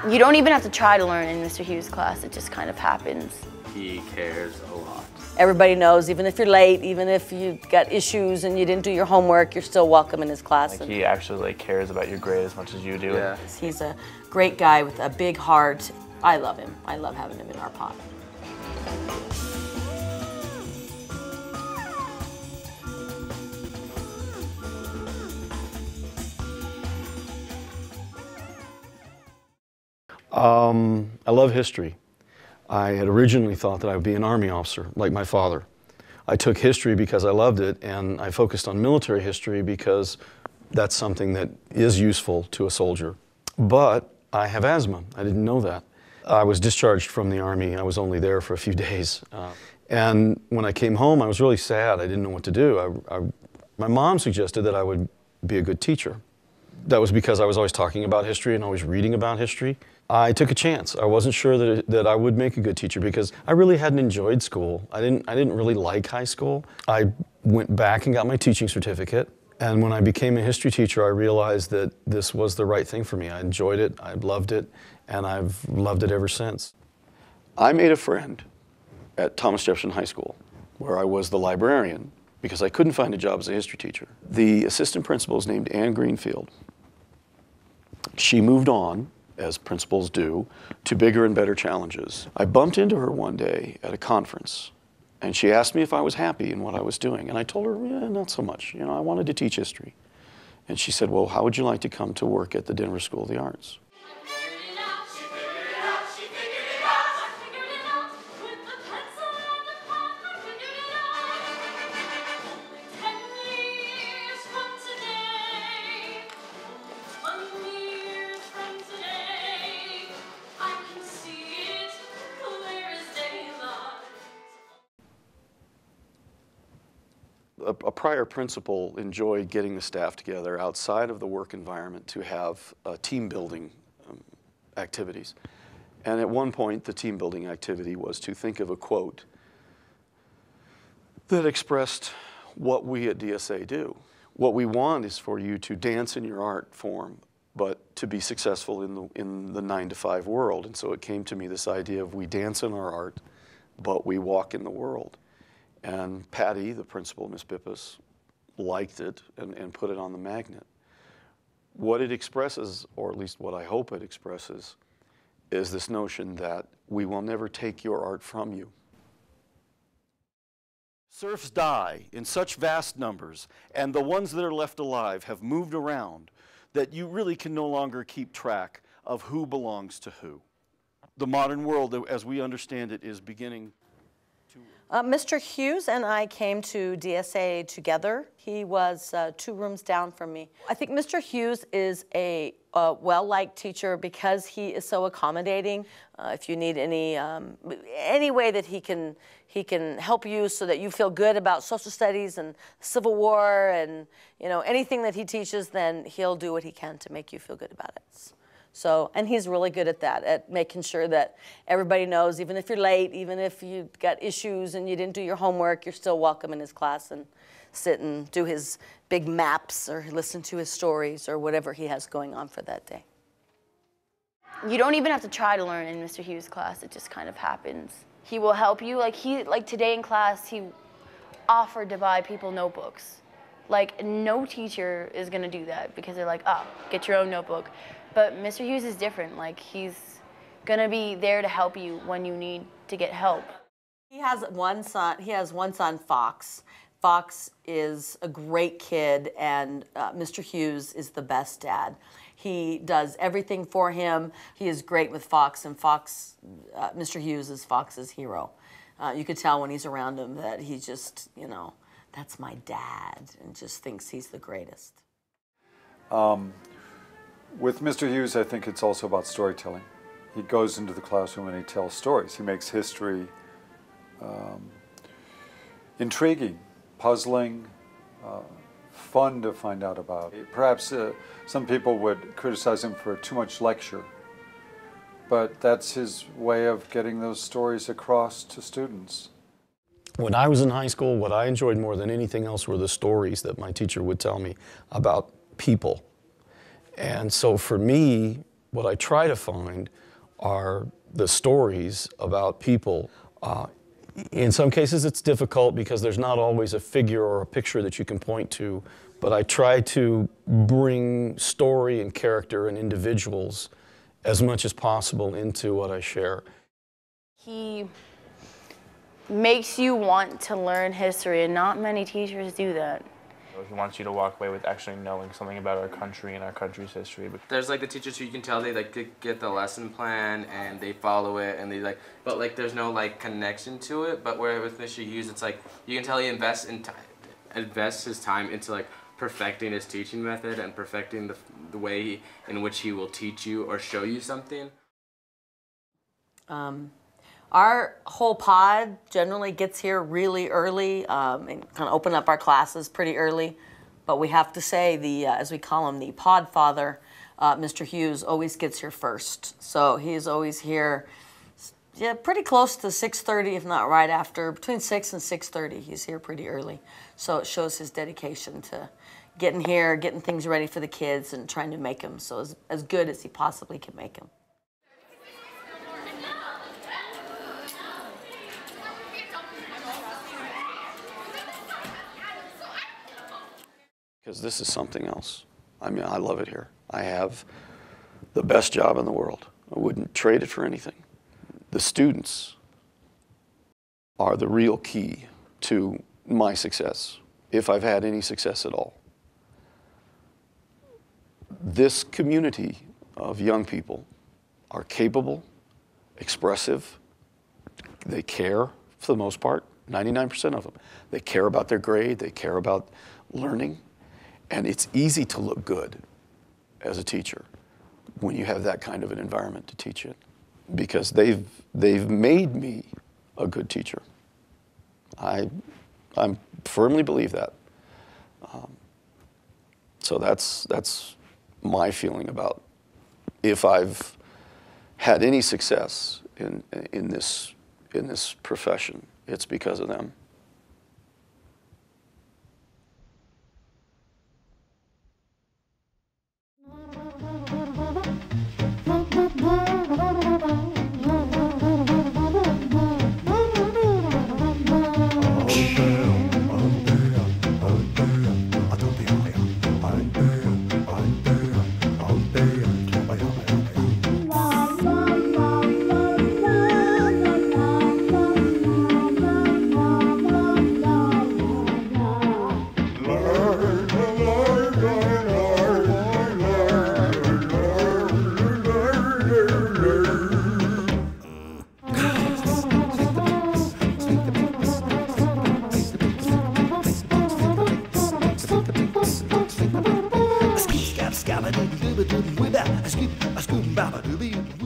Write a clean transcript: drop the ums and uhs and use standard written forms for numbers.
You don't even have to try to learn in Mr. Hughes' class, it just kind of happens. He cares a lot. Everybody knows, even if you're late, even if you got issues and you didn't do your homework, you're still welcome in his class. Like he actually cares about your grade as much as you do. Yeah. He's a great guy with a big heart. I love him. I love having him in our pod. I love history. I had originally thought that I would be an Army officer, like my father. I took history because I loved it, and I focused on military history because that's something that is useful to a soldier. But I have asthma. I didn't know that. I was discharged from the Army. I was only there for a few days. And when I came home, I was really sad. I didn't know what to do. My mom suggested that I would be a good teacher. That was because I was always talking about history and always reading about history. I took a chance. I wasn't sure that I would make a good teacher because I really hadn't enjoyed school. I didn't really like high school. I went back and got my teaching certificate. And when I became a history teacher, I realized that this was the right thing for me. I enjoyed it, I loved it, and I've loved it ever since. I made a friend at Thomas Jefferson High School, where I was the librarian, because I couldn't find a job as a history teacher. The assistant principal is named Anne Greenfield. She moved on, as principals do, to bigger and better challenges. I bumped into her one day at a conference, and she asked me if I was happy in what I was doing. And I told her, yeah, not so much. You know, I wanted to teach history. And she said, well, how would you like to come to work at the Denver School of the Arts? A prior principal enjoyed getting the staff together outside of the work environment to have team building activities. And at one point, the team building activity was to think of a quote that expressed what we at DSA do. What we want is for you to dance in your art form, but to be successful in the 9-to-5 world. And so it came to me, this idea of we dance in our art, but we walk in the world. And Patty, the principal, Miss Bippas, liked it and put it on the magnet. What it expresses, or at least what I hope it expresses, is this notion that we will never take your art from you. Serfs die in such vast numbers, and the ones that are left alive have moved around, that you really can no longer keep track of who belongs to who. The modern world, as we understand it, is beginning to... Mr. Hughes and I came to DSA together. He was 2 rooms down from me. I think Mr. Hughes is a well-liked teacher because he is so accommodating. If you need any way that he can help you so that you feel good about social studies and Civil War and anything that he teaches, then he'll do what he can to make you feel good about it. So, and he's really good at that, at making sure that everybody knows, even if you're late, even if you got issues and you didn't do your homework, you're still welcome in his class and sit and do his big maps or listen to his stories or whatever he has going on for that day. You don't even have to try to learn in Mr. Hughes' class, it just kind of happens. He will help you, like today in class, he offered to buy people notebooks. Like, no teacher is gonna do that because they're like, oh, get your own notebook. But Mr. Hughes is different. Like, he's gonna be there to help you when you need to get help. He has one son, Fox. Fox is a great kid, and Mr. Hughes is the best dad. He does everything for him. He is great with Fox, and Mr. Hughes is Fox's hero. You could tell when he's around him that he just, that's my dad, and just thinks he's the greatest. With Mr. Hughes, I think it's also about storytelling. He goes into the classroom and he tells stories. He makes history intriguing, puzzling, fun to find out about. Perhaps some people would criticize him for too much lecture, but that's his way of getting those stories across to students. When I was in high school, what I enjoyed more than anything else were the stories that my teacher would tell me about people. And so for me, What I try to find are the stories about people. In some cases it's difficult because there's not always a figure or a picture that you can point to, but I try to bring story and character and individuals as much as possible into what I share. He makes you want to learn history, and not many teachers do that. He wants you to walk away with actually knowing something about our country and our country's history. There's like the teachers who you can tell they like get the lesson plan and they follow it and they like, but like there's no like connection to it. But where with Mr. Hughes, it's like you can tell he invests his time into like perfecting his teaching method and perfecting the way in which he will teach you or show you something. Our whole pod generally gets here really early and kind of open up our classes pretty early. But we have to say, as we call him, the pod father, Mr. Hughes, always gets here first. So he's always here, yeah, pretty close to 6:30, if not right after. Between 6 and 6:30, he's here pretty early. So it shows his dedication to getting here, getting things ready for the kids, and trying to make them so as good as he possibly can make them. Because this is something else. I mean, I love it here. I have the best job in the world. I wouldn't trade it for anything. The students are the real key to my success, if I've had any success at all. This community of young people are capable, expressive, they care for the most part, 99% of them. They care about their grade, they care about learning. And it's easy to look good as a teacher when you have that kind of an environment to teach in, because they've made me a good teacher. I firmly believe that. So that's my feeling about if I've had any success in this profession, it's because of them. A scoop, baba, doobie.